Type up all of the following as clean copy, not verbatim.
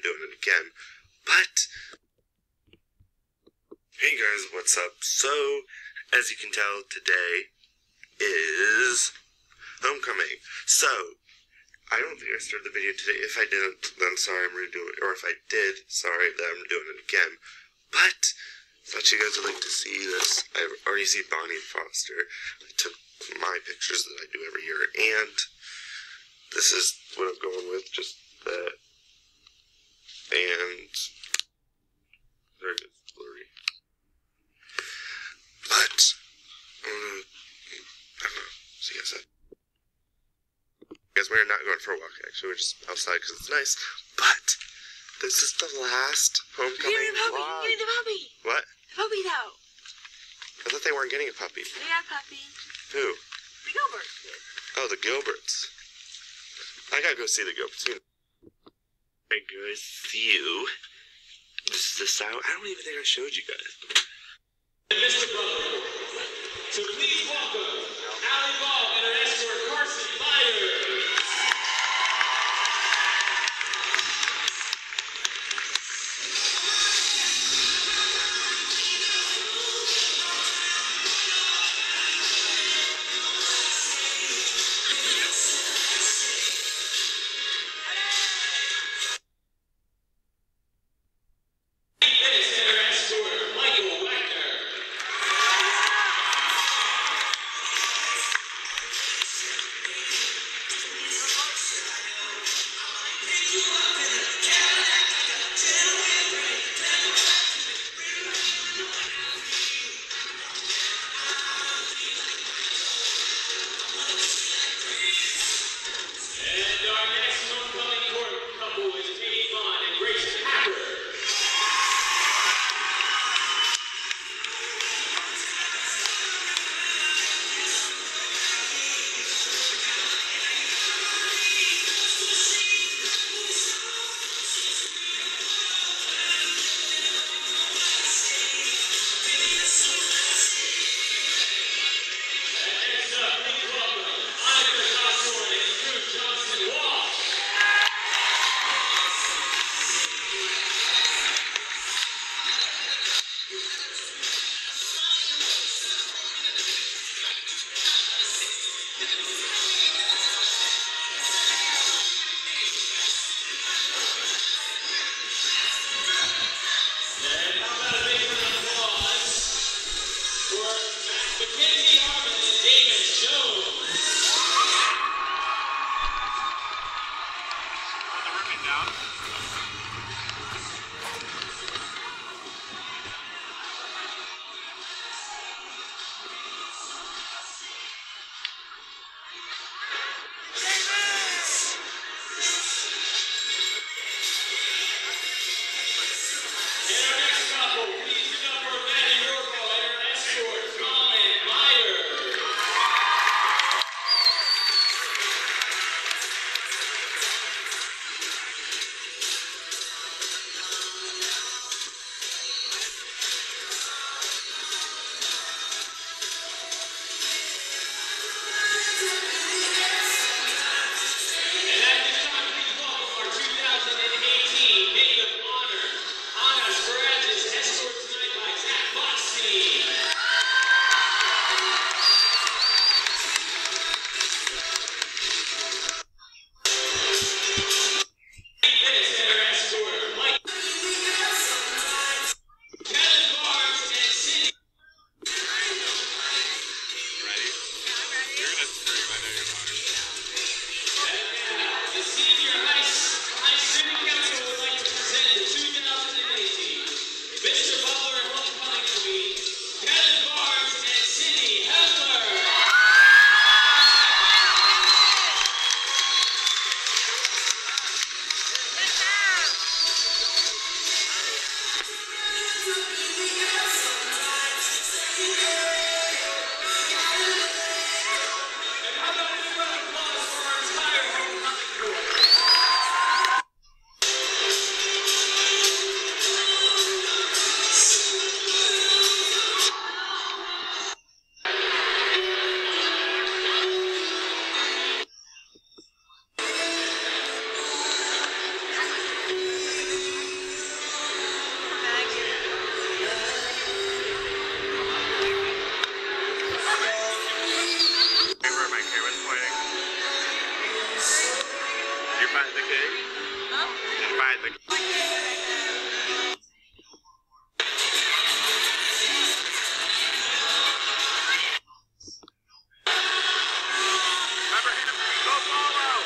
I'm doing it again. But, hey guys, what's up? So, as you can tell, today is homecoming. So, I don't think I started the video today. If I didn't, then sorry, I'm redoing it. Or if I did, sorry that I'm doing it again. But, I thought you guys would like to see this. I've already seen Bonnie and Foster. I took my pictures that I do every year, and this is what I'm going with, just that. And there it is, blurry. But I don't know. See you guys. Guys, we're not going for a walk. Actually, we're just outside because it's nice. But this is the last homecoming vlog. You're getting the puppy. What? The puppy though. I thought they weren't getting a puppy. They got a puppy. Who? The Gilberts did. Oh, the Gilberts. I gotta go see the Gilberts. Hey guys, see you. This is the sound. I don't even think I showed you guys. Mr. Brother, so please welcome Allie Ball and her escort Carson Myers. by the... Remember, hit him. Go follow.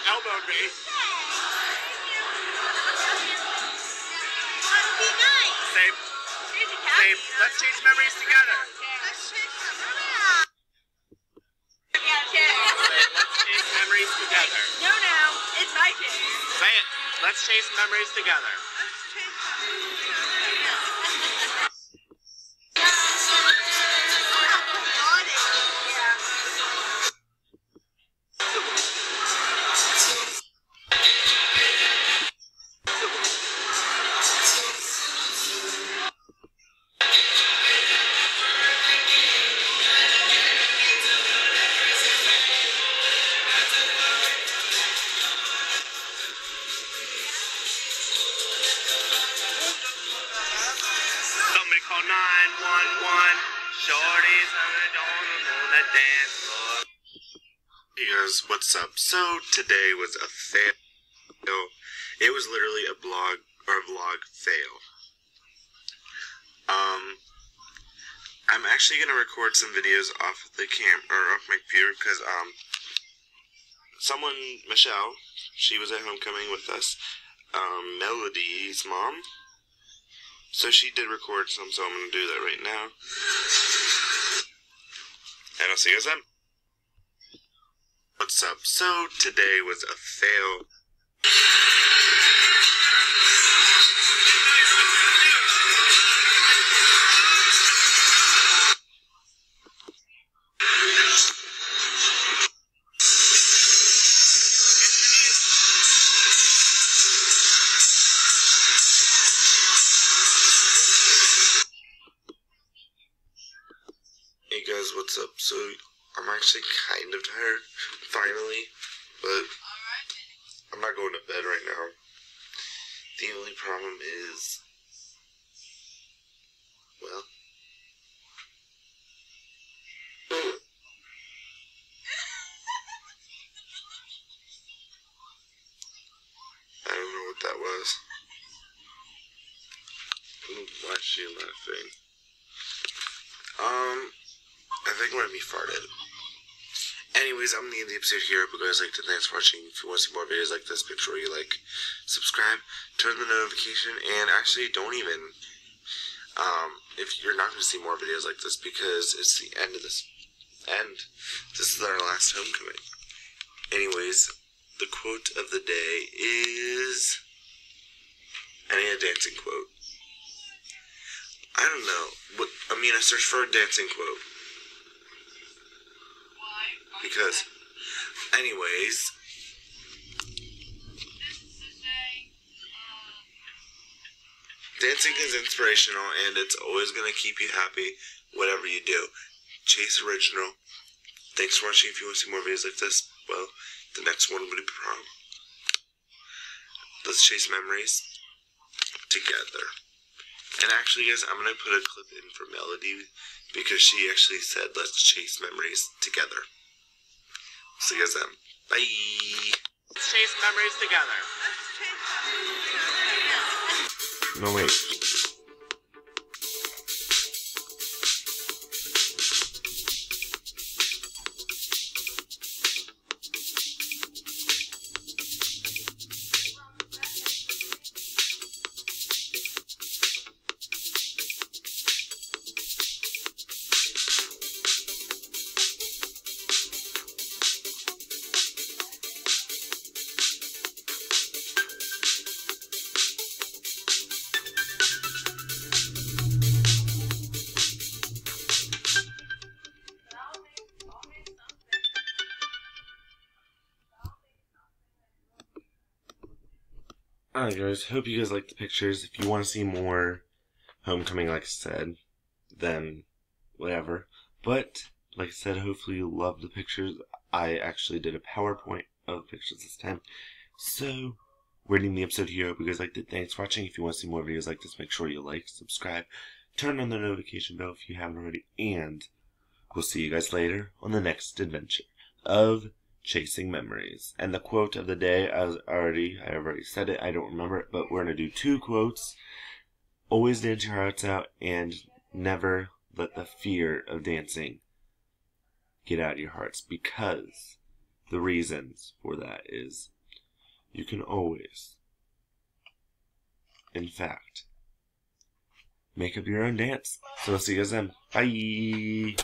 Elbowed me. Same. Let's chase memories together. Let's chase Memories together. No, it's my chase. Say it. Let's chase memories together. Somebody call 911. Shorty's on the dance floor. Hey guys, what's up? So today was a fail. It was literally a vlog fail. I'm actually gonna record some videos off the off my computer because Michelle, she was at homecoming with us. Melody's mom. So she did record some, so I'm going to do that right now. And I'll see you guys then. What's up? So today was a fail. Hey guys, what's up? So, I'm actually kind of tired, finally, but I'm not going to bed right now. The only problem is, well, I don't know what that was. Why is she laughing? I think I'm gonna be farted. Anyways, I'm gonna end the episode here. Hope you guys liked it. Thanks for watching. If you want to see more videos like this, make sure you like, subscribe, turn the notification, and actually don't even, if you're not gonna see more videos like this because it's the end of this, this is our last homecoming. Anyways, the quote of the day is, I need a dancing quote. I don't know. I searched for a dancing quote. Because, anyways, dancing is inspirational and it's always going to keep you happy, whatever you do. Chase Original. Thanks for watching. If you want to see more videos like this, well, the next one will be prom. Let's chase memories together. And actually, guys, I'm going to put a clip in for Melody because she actually said, let's chase memories together. See you guys then. Bye. Let's chase memories together. No, wait. Alright guys, hope you guys like the pictures. If you want to see more Homecoming, like I said, then whatever. But, like I said, hopefully you love the pictures. I actually did a PowerPoint of pictures this time. So, we're ending the episode here. Hope you guys liked it. Thanks for watching. If you want to see more videos like this, make sure you like, subscribe, turn on the notification bell if you haven't already, and we'll see you guys later on the next adventure of Chasing Memories. And the quote of the day, I have already said it, I don't remember it, but we're going to do 2 quotes. Always dance your hearts out, and never let the fear of dancing get out of your hearts, because the reasons for that is you can always, in fact, make up your own dance. So I'll see you guys then. Bye!